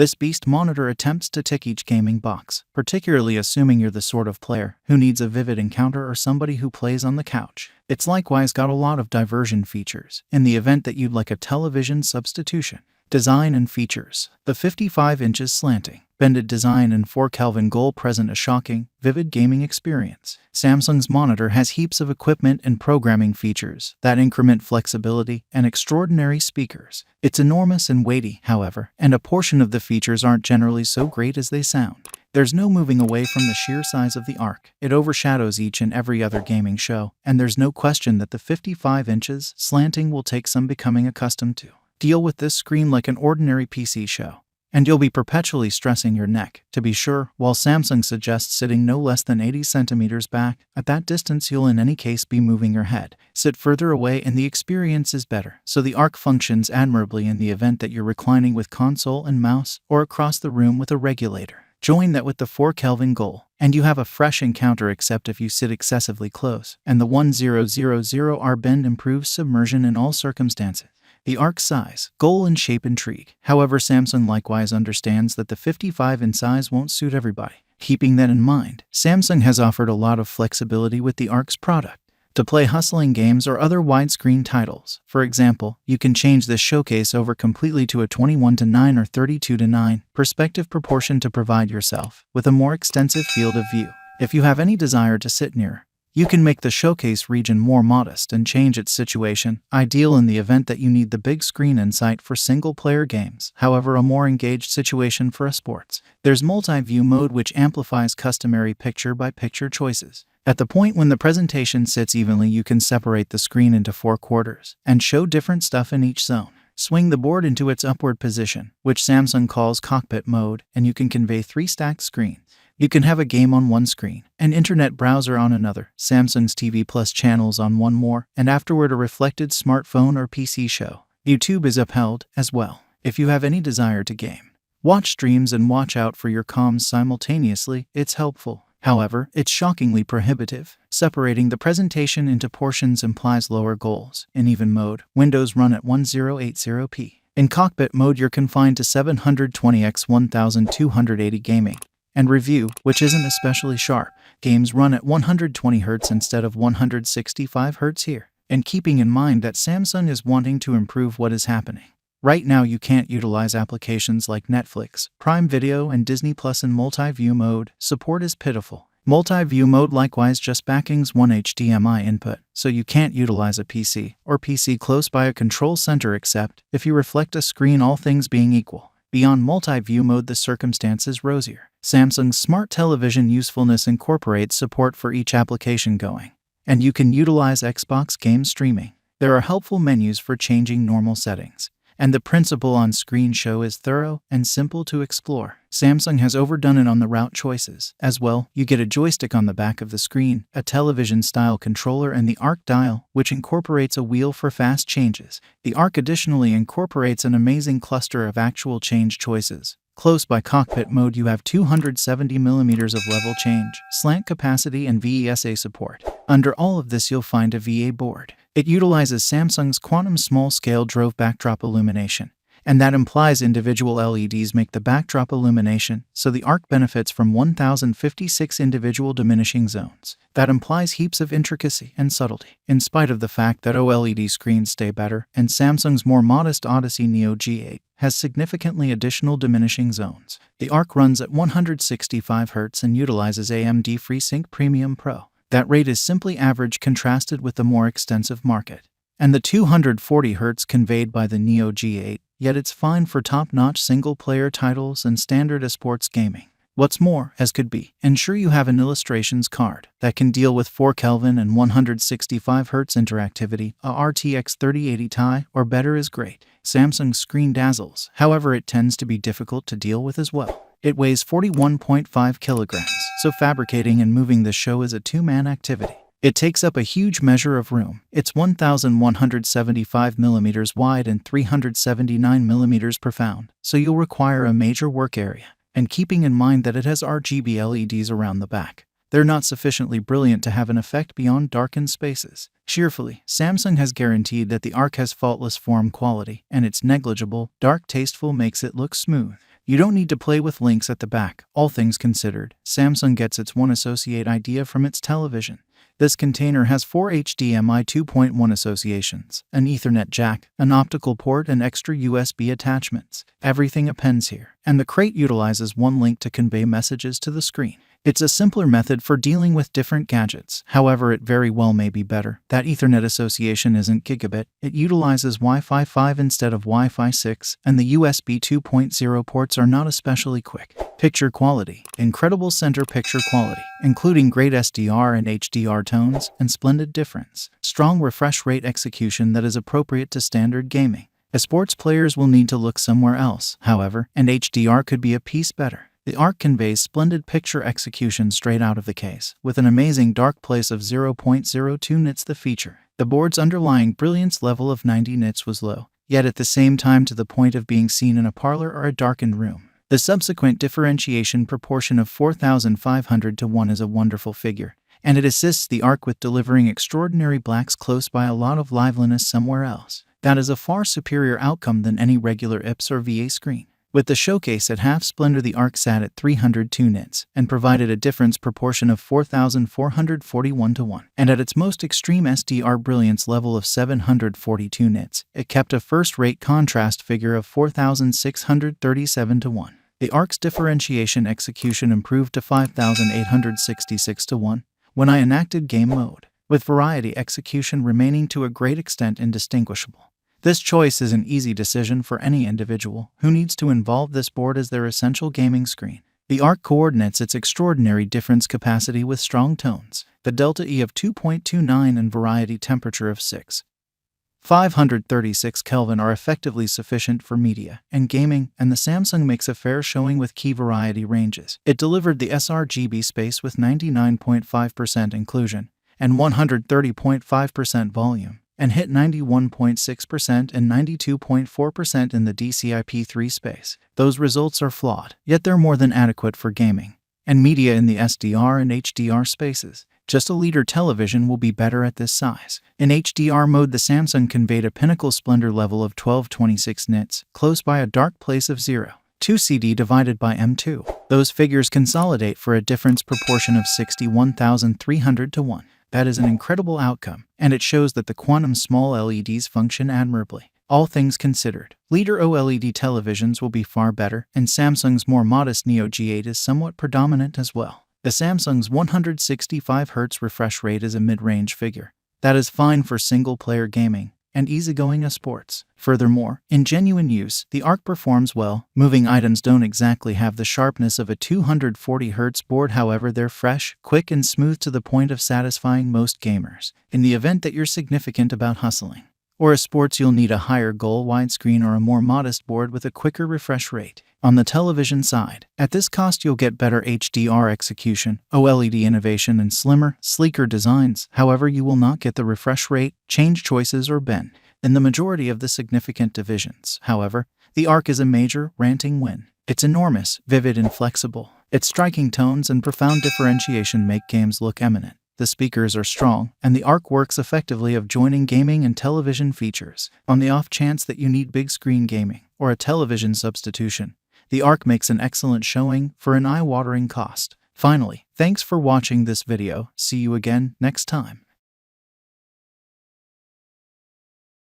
This beast monitor attempts to tick each gaming box, particularly assuming you're the sort of player who needs a vivid encounter or somebody who plays on the couch. It's likewise got a lot of diversion features, in the event that you'd like a television substitution. Design and features. The 55 inches slanting, bended design and 4 Kelvin gold present a shocking, vivid gaming experience. Samsung's monitor has heaps of equipment and programming features that increment flexibility and extraordinary speakers. It's enormous and weighty, however, and a portion of the features aren't generally so great as they sound. There's no moving away from the sheer size of the Ark. It overshadows each and every other gaming show, and there's no question that the 55 inches slanting will take some becoming accustomed to. Deal with this screen like an ordinary PC show, and you'll be perpetually stressing your neck. To be sure, while Samsung suggests sitting no less than 80 centimeters back, at that distance you'll in any case be moving your head. Sit further away and the experience is better. So the Ark functions admirably in the event that you're reclining with console and mouse, or across the room with a regulator. Join that with the 4 Kelvin goal, and you have a fresh encounter except if you sit excessively close, and the 1000R bend improves submersion in all circumstances. The Ark's size, goal and shape intrigue. However, Samsung likewise understands that the 55 in size won't suit everybody. Keeping that in mind, Samsung has offered a lot of flexibility with the Ark's product to play hustling games or other widescreen titles. For example, you can change this showcase over completely to a 21:9 or 32:9 perspective proportion to provide yourself with a more extensive field of view. If you have any desire to sit near, you can make the showcase region more modest and change its situation, ideal in the event that you need the big screen insight for single-player games, however a more engaged situation for esports. There's multi-view mode which amplifies customary picture-by-picture choices. At the point when the presentation sits evenly, you can separate the screen into 4 quarters and show different stuff in each zone. Swing the board into its upward position, which Samsung calls cockpit mode, and you can convey 3 stacked screens. You can have a game on one screen, an internet browser on another, Samsung's TV Plus channels on one more, and afterward a reflected smartphone or PC show. YouTube is upheld as well. If you have any desire to game, watch streams and watch out for your comms simultaneously, it's helpful. However, it's shockingly prohibitive. Separating the presentation into portions implies lower goals. In even mode, windows run at 1080p. In cockpit mode, you're confined to 720x 1280 gaming. And review, which isn't especially sharp. Games run at 120Hz instead of 165Hz here. And keeping in mind that Samsung is wanting to improve what is happening. Right now you can't utilize applications like Netflix, Prime Video and Disney Plus in multi-view mode. Support is pitiful. Multi-view mode likewise just backings one HDMI input, so you can't utilize a PC or PC close by a control center except if you reflect a screen, all things being equal. Beyond multi-view mode, the circumstance is rosier. Samsung's smart television usefulness incorporates support for each application going, and you can utilize Xbox game streaming. There are helpful menus for changing normal settings, and the principle on screen show is thorough and simple to explore. Samsung has overdone it on the route choices. As well, you get a joystick on the back of the screen, a television-style controller, and the Ark dial, which incorporates a wheel for fast changes. The Ark additionally incorporates an amazing cluster of actual change choices. Close by cockpit mode, you have 270mm of level change, slant capacity, and VESA support. Under all of this, you'll find a VA board. It utilizes Samsung's quantum small-scale drove backdrop illumination, and that implies individual LEDs make the backdrop illumination, so the Ark benefits from 1056 individual diminishing zones. That implies heaps of intricacy and subtlety, in spite of the fact that OLED screens stay better, and Samsung's more modest Odyssey Neo G8 has significantly additional diminishing zones. The Ark runs at 165Hz and utilizes AMD FreeSync Premium Pro. That rate is simply average contrasted with the more extensive market, and the 240Hz conveyed by the Neo G8, yet it's fine for top-notch single-player titles and standard esports gaming. What's more, as could be, ensure you have an illustrations card that can deal with 4 Kelvin and 165Hz interactivity. A RTX 3080 Ti or better is great. Samsung's screen dazzles, however it tends to be difficult to deal with as well. It weighs 41.5 kilograms, so fabricating and moving the show is a two-man activity. It takes up a huge measure of room. It's 1,175mm wide and 379mm profound, so you'll require a major work area. And keeping in mind that it has RGB LEDs around the back, they're not sufficiently brilliant to have an effect beyond darkened spaces. Cheerfully, Samsung has guaranteed that the Ark has faultless form quality, and its negligible, dark tasteful makes it look smooth. You don't need to play with links at the back. All things considered, Samsung gets its One Associate idea from its television. This container has 4 HDMI 2.1 associations, an Ethernet jack, an optical port, and extra USB attachments. Everything appends here, and the crate utilizes one link to convey messages to the screen. It's a simpler method for dealing with different gadgets. However, it very well may be better. That Ethernet association isn't gigabit. It utilizes Wi-Fi 5 instead of Wi-Fi 6, and the USB 2.0 ports are not especially quick. Picture quality. Incredible center picture quality, including great SDR and HDR tones, and splendid difference. Strong refresh rate execution that is appropriate to standard gaming. Esports players will need to look somewhere else, however, and HDR could be a piece better. The Ark conveys splendid picture execution straight out of the case, with an amazing dark place of 0.02 nits. The feature. The board's underlying brilliance level of 90 nits was low, yet at the same time to the point of being seen in a parlor or a darkened room. The subsequent differentiation proportion of 4,500 to 1 is a wonderful figure, and it assists the Ark with delivering extraordinary blacks close by a lot of liveliness somewhere else. That is a far superior outcome than any regular IPS or VA screen. With the showcase at half splendor, the Ark sat at 302 nits and provided a difference proportion of 4,441 to 1. And at its most extreme SDR brilliance level of 742 nits, it kept a first-rate contrast figure of 4,637 to 1. The Ark's differentiation execution improved to 5,866 to 1 when I enacted game mode, with variety execution remaining to a great extent indistinguishable. This choice is an easy decision for any individual who needs to involve this board as their essential gaming screen. The Ark coordinates its extraordinary difference capacity with strong tones, the delta E of 2.29 and variety temperature of 536 Kelvin are effectively sufficient for media and gaming, and the Samsung makes a fair showing with key variety ranges. It delivered the sRGB space with 99.5% inclusion and 130.5% volume, and hit 91.6% and 92.4% in the DCI-P3 space. Those results are flawed, yet they're more than adequate for gaming and media in the SDR and HDR spaces. Just a leader television will be better at this size. In HDR mode, the Samsung conveyed a pinnacle splendor level of 1226 nits, close by a dark place of 0.2 CD divided by M2. Those figures consolidate for a difference proportion of 61,300 to 1. That is an incredible outcome, and it shows that the quantum small LEDs function admirably. All things considered, leader OLED televisions will be far better, and Samsung's more modest Neo G8 is somewhat predominant as well. The Samsung's 165Hz refresh rate is a mid-range figure. That is fine for single-player gaming and easygoing esports. Furthermore, in genuine use, the Ark performs well. Moving items don't exactly have the sharpness of a 240Hz board, however they're fresh, quick, and smooth to the point of satisfying most gamers. In the event that you're significant about hustling or esports, you'll need a higher goal widescreen or a more modest board with a quicker refresh rate. On the television side, at this cost you'll get better HDR execution, OLED innovation, and slimmer, sleeker designs. However, you will not get the refresh rate, change choices, or bend in the majority of the significant divisions. However, the Ark is a major, ranting win. It's enormous, vivid, and flexible. Its striking tones and profound differentiation make games look eminent. The speakers are strong, and the Ark works effectively of joining gaming and television features. On the off chance that you need big screen gaming or a television substitution, the Ark makes an excellent showing for an eye-watering cost. Finally, thanks for watching this video. See you again next time.